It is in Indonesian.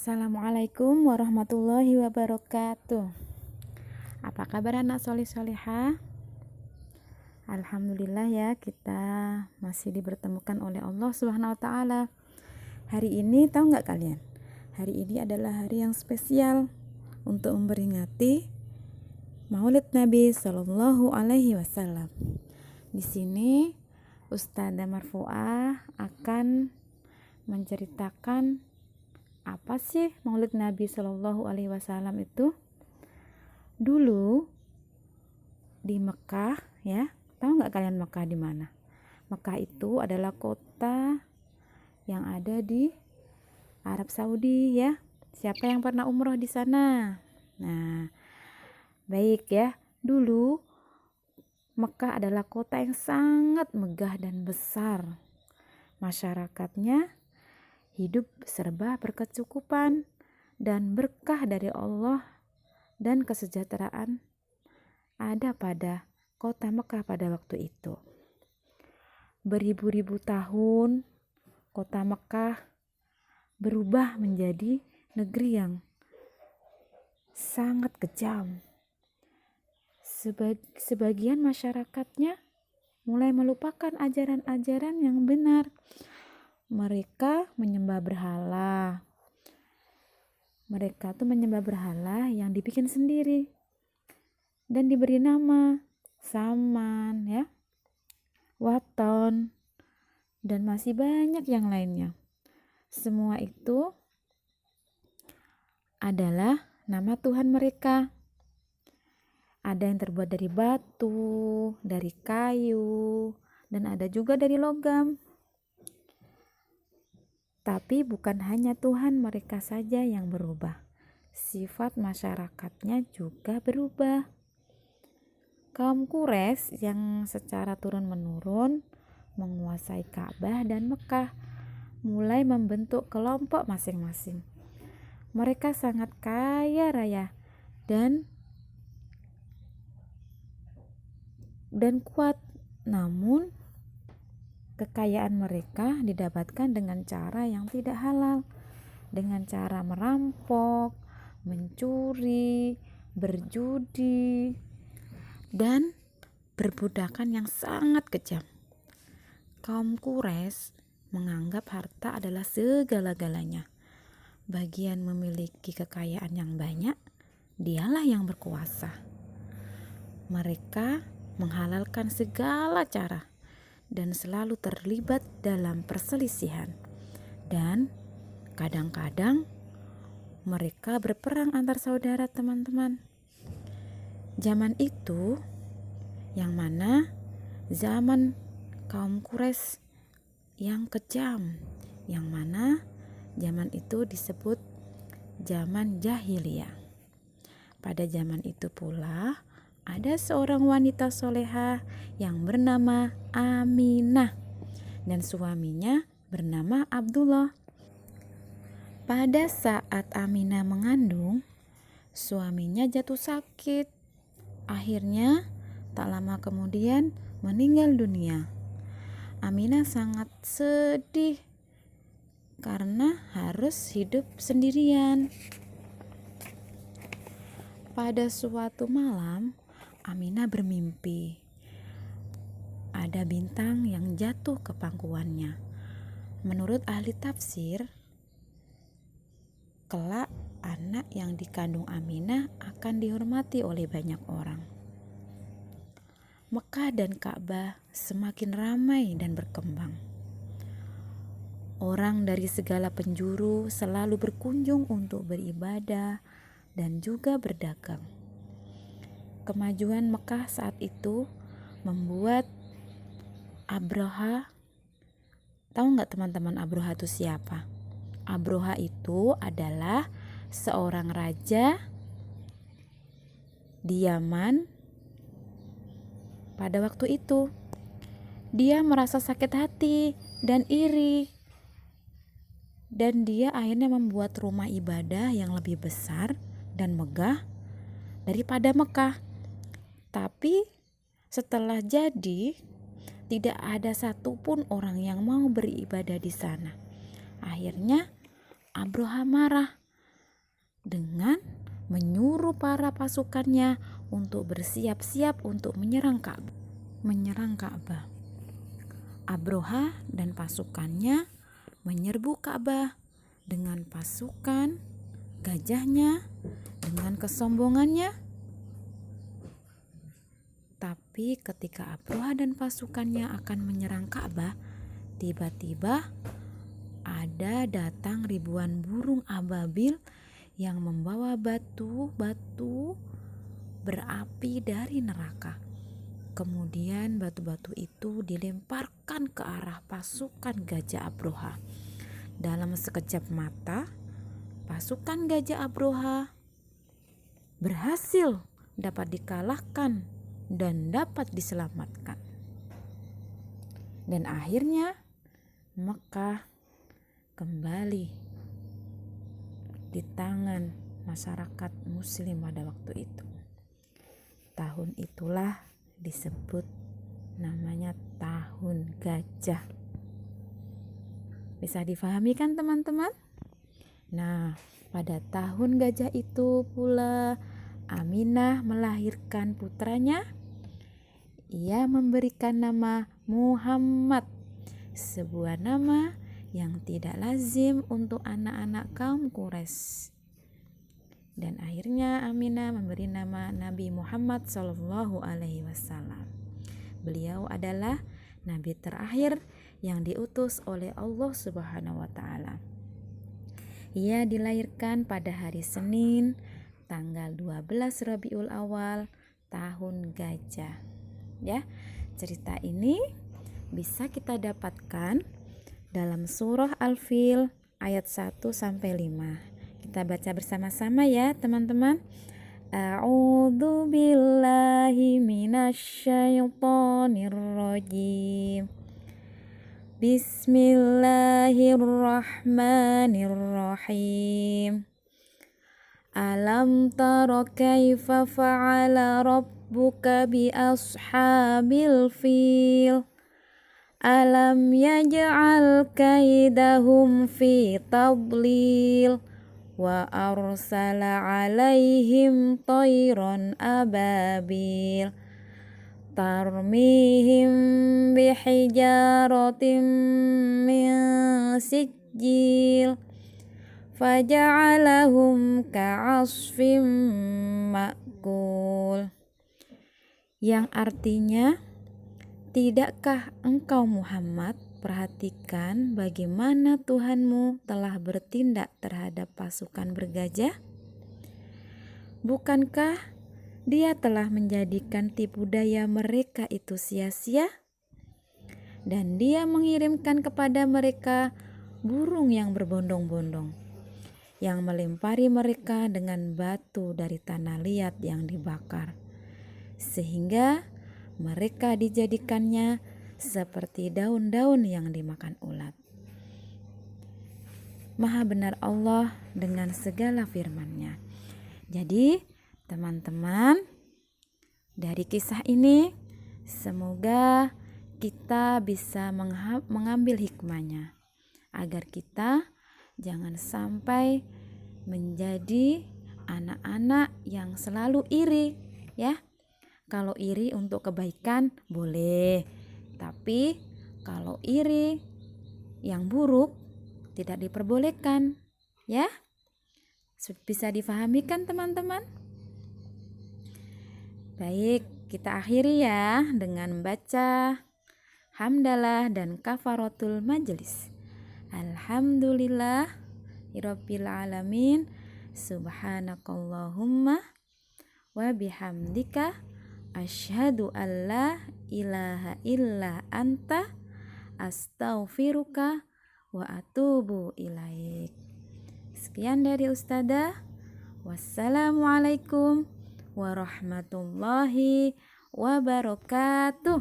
Assalamualaikum warahmatullahi wabarakatuh. Apa kabar anak solih solihah? Alhamdulillah ya, kita masih dipertemukan oleh Allah Subhanahu wa Ta'ala. Hari ini tahu nggak kalian? Hari ini adalah hari yang spesial untuk memperingati Maulid Nabi Shallallahu Alaihi Wasallam. Di sini Ustadzah Marfuah akan menceritakan apa sih Maulid Nabi Shallallahu Alaihi Wasallam itu. Dulu di Mekah, ya, tahu nggak kalian Mekah di mana? Mekah itu adalah kota yang ada di Arab Saudi, ya. Siapa yang pernah umroh di sana? Nah, baik ya. Dulu Mekah adalah kota yang sangat megah dan besar. Masyarakatnya hidup serba berkecukupan dan berkah dari Allah, dan kesejahteraan ada pada kota Mekah pada waktu itu. Beribu-ribu tahun kota Mekah berubah menjadi negeri yang sangat kejam. Sebagian masyarakatnya mulai melupakan ajaran-ajaran yang benar. Mereka menyembah berhala. Mereka tuh menyembah berhala yang dibikin sendiri dan diberi nama Saman, ya, Waton, dan masih banyak yang lainnya. Semua itu adalah nama Tuhan mereka. Ada yang terbuat dari batu, dari kayu, dan ada juga dari logam. Tapi bukan hanya Tuhan mereka saja yang berubah, sifat masyarakatnya juga berubah. Kaum Quraisy yang secara turun-menurun menguasai Ka'bah dan Mekah mulai membentuk kelompok masing-masing. Mereka sangat kaya raya dan kuat, namun kekayaan mereka didapatkan dengan cara yang tidak halal, dengan cara merampok, mencuri, berjudi, dan perbudakan yang sangat kejam. Kaum Quraisy menganggap harta adalah segala-galanya. Bagian memiliki kekayaan yang banyak, dialah yang berkuasa. Mereka menghalalkan segala cara dan selalu terlibat dalam perselisihan. Dan kadang-kadang mereka berperang antar saudara, teman-teman. Zaman itu, yang mana zaman kaum Quraisy yang kejam, yang mana zaman itu disebut zaman jahiliyah. Pada zaman itu pula ada seorang wanita solehah yang bernama Aminah dan suaminya bernama Abdullah. Pada saat Aminah mengandung, suaminya jatuh sakit. Akhirnya tak lama kemudian meninggal dunia. Aminah sangat sedih karena harus hidup sendirian. Pada suatu malam, Aminah bermimpi ada bintang yang jatuh ke pangkuannya. Menurut ahli tafsir, kelak anak yang dikandung Aminah akan dihormati oleh banyak orang. Mekah dan Ka'bah semakin ramai dan berkembang. Orang dari segala penjuru selalu berkunjung untuk beribadah dan juga berdagang. Kemajuan Mekah saat itu membuat Abraha, tahu nggak teman-teman Abraha itu siapa? Abraha itu adalah seorang raja di Yaman pada waktu itu. Dia merasa sakit hati dan iri, dan dia akhirnya membuat rumah ibadah yang lebih besar dan megah daripada Mekah. Tapi setelah jadi, tidak ada satupun orang yang mau beribadah di sana. Akhirnya Abraha marah dengan menyuruh para pasukannya untuk bersiap-siap untuk menyerang Ka'bah. Abroha dan pasukannya menyerbu Ka'bah dengan pasukan gajahnya, dengan kesombongannya. Tapi ketika Abroha dan pasukannya akan menyerang Ka'bah, tiba-tiba ada datang ribuan burung ababil yang membawa batu-batu berapi dari neraka. Kemudian batu-batu itu dilemparkan ke arah pasukan gajah Abroha. Dalam sekejap mata, pasukan gajah Abroha berhasil dapat dikalahkan dan dapat diselamatkan. Dan akhirnya Mekah kembali di tangan masyarakat muslim pada waktu itu. Tahun itulah disebut namanya tahun gajah. Bisa difahami kan teman-teman? Nah, pada tahun gajah itu pula Aminah melahirkan putranya. Ia memberikan nama Muhammad, sebuah nama yang tidak lazim untuk anak-anak kaum Quraisy. Dan akhirnya Aminah memberi nama Nabi Muhammad SAW. Beliau adalah nabi terakhir yang diutus oleh Allah Subhanahu wa taala. Ia dilahirkan pada hari Senin, tanggal 12 Rabiul Awal, tahun gajah. Ya, cerita ini bisa kita dapatkan dalam surah Al-Fil ayat 1 sampai 5. Kita baca bersama-sama ya, teman-teman. A'udzu billahi minasyaitonir rajim. Bismillahirrahmanirrahim. Alam tara kaifa fa'ala rabbuka bi ashabil fil. Alam yaj'al kaidahum fi tadlil. Wa arsala alaihim tayran ababil tarmihim bihijaratin min sijil faja'alahum ka'asfim ma'kul. Yang artinya, tidakkah engkau Muhammad perhatikan bagaimana Tuhanmu telah bertindak terhadap pasukan bergajah? Bukankah Dia telah menjadikan tipu daya mereka itu sia-sia? Dan Dia mengirimkan kepada mereka burung yang berbondong-bondong, yang melempari mereka dengan batu dari tanah liat yang dibakar, sehingga mereka dijadikannya seperti daun-daun yang dimakan ulat. Maha benar Allah dengan segala firman-Nya. Jadi teman-teman, dari kisah ini semoga kita bisa mengambil hikmahnya, agar kita jangan sampai menjadi anak-anak yang selalu iri, ya. Kalau iri untuk kebaikan boleh, tapi kalau iri yang buruk tidak diperbolehkan, ya. Bisa difahami kan teman-teman? Baik, kita akhiri ya dengan membaca hamdalah dan kafaratul majelis. Alhamdulillah rabbil alamin, subhanakallahumma wa bihamdika asyhadu an la ilaha illa anta astaghfiruka wa atubu ilaik. Sekian dari Ustadzah. Wassalamualaikum warahmatullahi wabarakatuh.